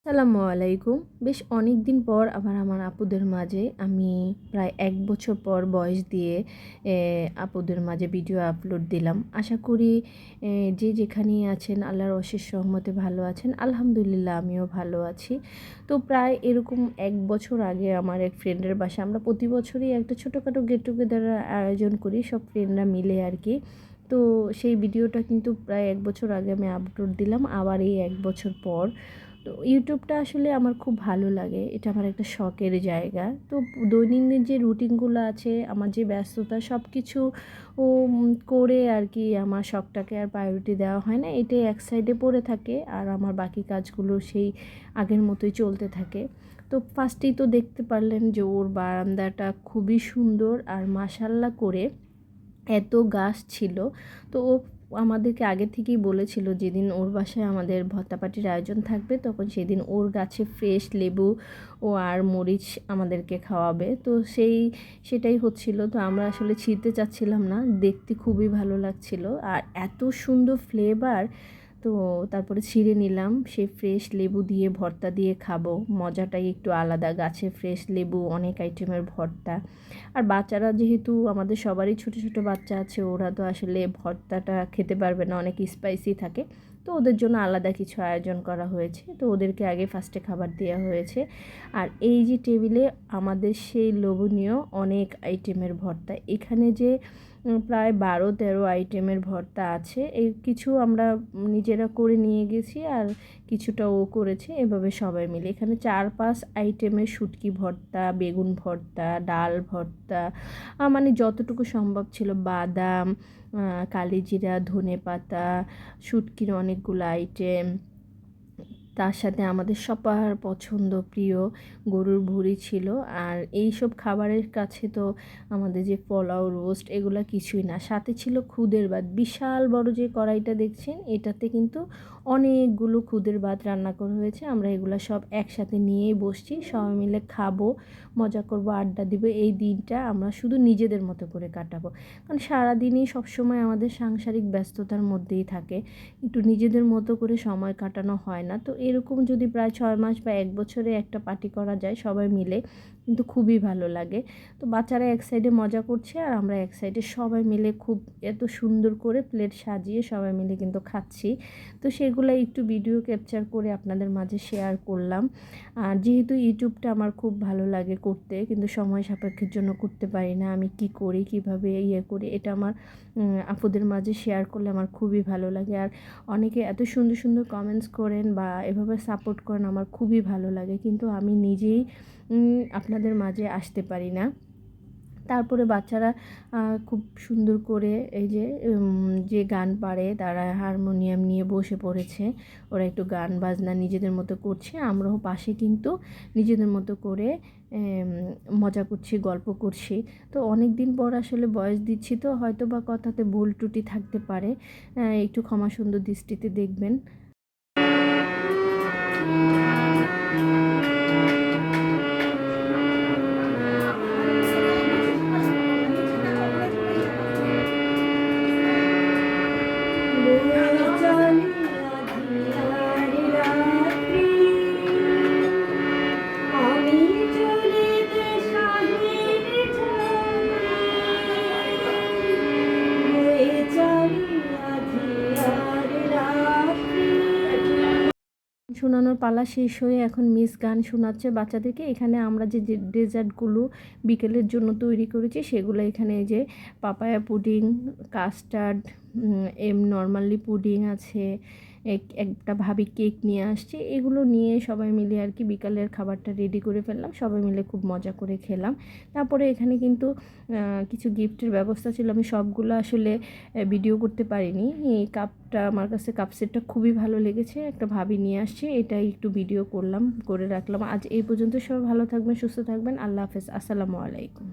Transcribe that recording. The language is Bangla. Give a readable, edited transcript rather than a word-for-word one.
আসসালামু আলাইকুম। বেশ অনেক দিন পর আবার আমার আপুদের মাঝে আমি প্রায় ১ বছর পর বয়স দিয়ে আপুদের মাঝে ভিডিও আপলোড দিলাম। আশা করি যে যেখানেই আছেন আল্লাহর অশেষ রহমতে ভালো আছেন। আলহামদুলিল্লাহ আমিও ভালো আছি। তো প্রায় এরকম ১ বছর আগে আমার এক ফ্রেন্ডের বাসায় আমরা প্রতি বছরই একটা ছোটোখাটো গেট টুগেদার আয়োজন করি সব ফ্রেন্ডরা মিলে আর কি। তো সেই ভিডিওটা কিন্তু প্রায় ১ বছর আগে আমি আপলোড দিলাম আবার এই ১ বছর পর। তো ইউটিউবটা আসলে আমার খুব ভালো লাগে, এটা আমার একটা শখের জায়গা। তো দৈনন্দিন যে রুটিনগুলো আছে, আমার যে ব্যস্ততা সব কিছু করে আর কি আমার শখটাকে আর প্রায়োরিটি দেওয়া হয় না, এটাই এক সাইডে পড়ে থাকে আর আমার বাকি কাজগুলো সেই আগের মতোই চলতে থাকে। তো ফার্স্টেই তো দেখতে পারলেন যে ওর বারান্দাটা খুবই সুন্দর আর মাশাআল্লাহ করে এত গাছ ছিল। তো ও আমাদেরকে আগে থেকেই বলেছিল যেদিন ওর বাসায় আমাদের ভর্তা পার্টির আয়োজন থাকবে তখন সেদিন ওর গাছে ফ্রেশ লেবু ও আর মরিচ আমাদেরকে খাওয়াবে। তো সেটাই হচ্ছিল। তো আমরা আসলে ছিঁড়তে চাচ্ছিলাম না, দেখতে খুবই ভালো লাগছিল আর এত সুন্দর ফ্লেভার। তো তারপরে ছিঁড়ে নিলাম, সেই ফ্রেশ লেবু দিয়ে ভর্তা দিয়ে খাবো, মজাটাই একটু আলাদা। গাছে ফ্রেশ লেবু, অনেক আইটেমের ভর্তা। আর বাচ্চারা যেহেতু আমাদের সবারই ছোট ছোট বাচ্চা আছে, ওরা তো আসলে ভর্তাটা খেতে পারবে না, অনেক স্পাইসি থাকে। তো ওদের জন্য আলাদা কিছু আয়োজন করা হয়েছে, তো ওদেরকে আগে ফার্স্টে খাবার দেওয়া হয়েছে। আর এই যে টেবিলে আমাদের সেই লোভনীয় অনেক আইটেমের ভর্তা, এখানে যে প্রায় ১২-১৩ আইটেমের ভর্তা আছে। এই কিছু আমরা নিজেরা করে নিয়ে গেছি আর কিছুটা ও করেছে, এভাবে সবাই মিলে এখানে ৪-৫ আইটেমের শুটকি ভর্তা, বেগুন ভর্তা, ডাল ভর্তা, মানে যতটুকু সম্ভব ছিল, বাদাম, কালিজিরা, ধনেপাতা, শুটকির অনেকগুলো আইটেম। তার সাথে আমাদের সবার পছন্দ প্রিয় গরুর ভুঁড়ি ছিল। আর এই সব খাবারের কাছে তো আমাদের যে পোলাও, রোস্ট এগুলা কিছুই না। সাথে ছিল খুদের ভাত, বিশাল বড় যে কড়াইটা দেখছেন এটাতে কিন্তু অনেকগুলো খুদের ভাত রান্না করা হয়েছে। আমরা এগুলা সব একসাথে নিয়েই বসছি, সবাই মিলে খাবো, মজা করব, আড্ডা দিব। এই দিনটা আমরা শুধু নিজেদের মতো করে কাটাবো, কারণ সারাদিনই সবসময় আমাদের সাংসারিক ব্যস্ততার মধ্যেই থাকে, একটু নিজেদের মতো করে সময় কাটানো হয় না। তো এরকম যদি প্রায় ৬ মাস বা ১ বছরে একটা পার্টি করা যায় সবাই মিলে, কিন্তু খুবই ভালো লাগে। তো বাচ্চারা এক সাইডে মজা করছে আর আমরা এক সাইডে সবাই মিলে খুব এত সুন্দর করে প্লেট সাজিয়ে সবাই মিলে কিন্তু খাচ্ছি। তো সেগুলো একটু ভিডিও ক্যাপচার করে আপনাদের মাঝে শেয়ার করলাম। আর যেহেতু ইউটিউবটা আমার খুব ভালো লাগে করতে, কিন্তু সময় সাপেক্ষের জন্য করতে পারি না। আমি কি করি, কিভাবে করি, এটা আমার আপুদের মাঝে শেয়ার করলে আমার খুবই ভালো লাগে। আর অনেকে এত সুন্দর সুন্দর কমেন্টস করেন বা এভাবে সাপোর্ট করেন, আমার খুবই ভালো লাগে, কিন্তু আমি নিজেই আপনাদের মাঝে আসতে পারি না। তারপরে বাচ্চারা খুব সুন্দর করে এই যে যে গান পারে তারা হারমোনিয়াম নিয়ে বসে পড়েছে, ওরা একটু গান বাজনা নিজেদের মতো করছে, আমরাও পাশে কিন্তু নিজেদের মতো করে মজা করছি, গল্প করছি। তো অনেক দিন পর আসলে ভয়েস দিচ্ছি, তো হয়তো বা কথাতে ভুল ত্রুটি থাকতে পারে, একটু ক্ষমা সুন্দর দৃষ্টিতে দেখবেন। শোনানোর পালা শেষ হয়ে এখন মিস গান শোনাচ্ছে বাচ্চাদেরকে। এখানে আমরা যে ডেজার্টগুলো বিকেলের জন্য তৈরি করেছি সেগুলো এখানে এই যে papaya pudding, custard, normally pudding আছে, একটা ভাবি কেক নিয়ে আসছে, এগুলো নিয়ে সবাই মিলে আর কি বিকালের খাবারটা রেডি করে ফেললাম, সবাই মিলে খুব মজা করে খেলাম। তারপরে এখানে কিন্তু কিছু গিফটের ব্যবস্থা ছিল, আমি সবগুলো আসলে ভিডিও করতে পারিনি। এই কাপটা আমার কাছে, কাপ সেটটা খুবই ভালো লেগেছে, একটা ভাবি নিয়ে আসছে, এটাই একটু ভিডিও করলাম, করে রাখলাম। আজ এই পর্যন্ত, সবাই ভালো থাকবেন, সুস্থ থাকবেন, আল্লাহ হাফেজ, আসসালামু আলাইকুম।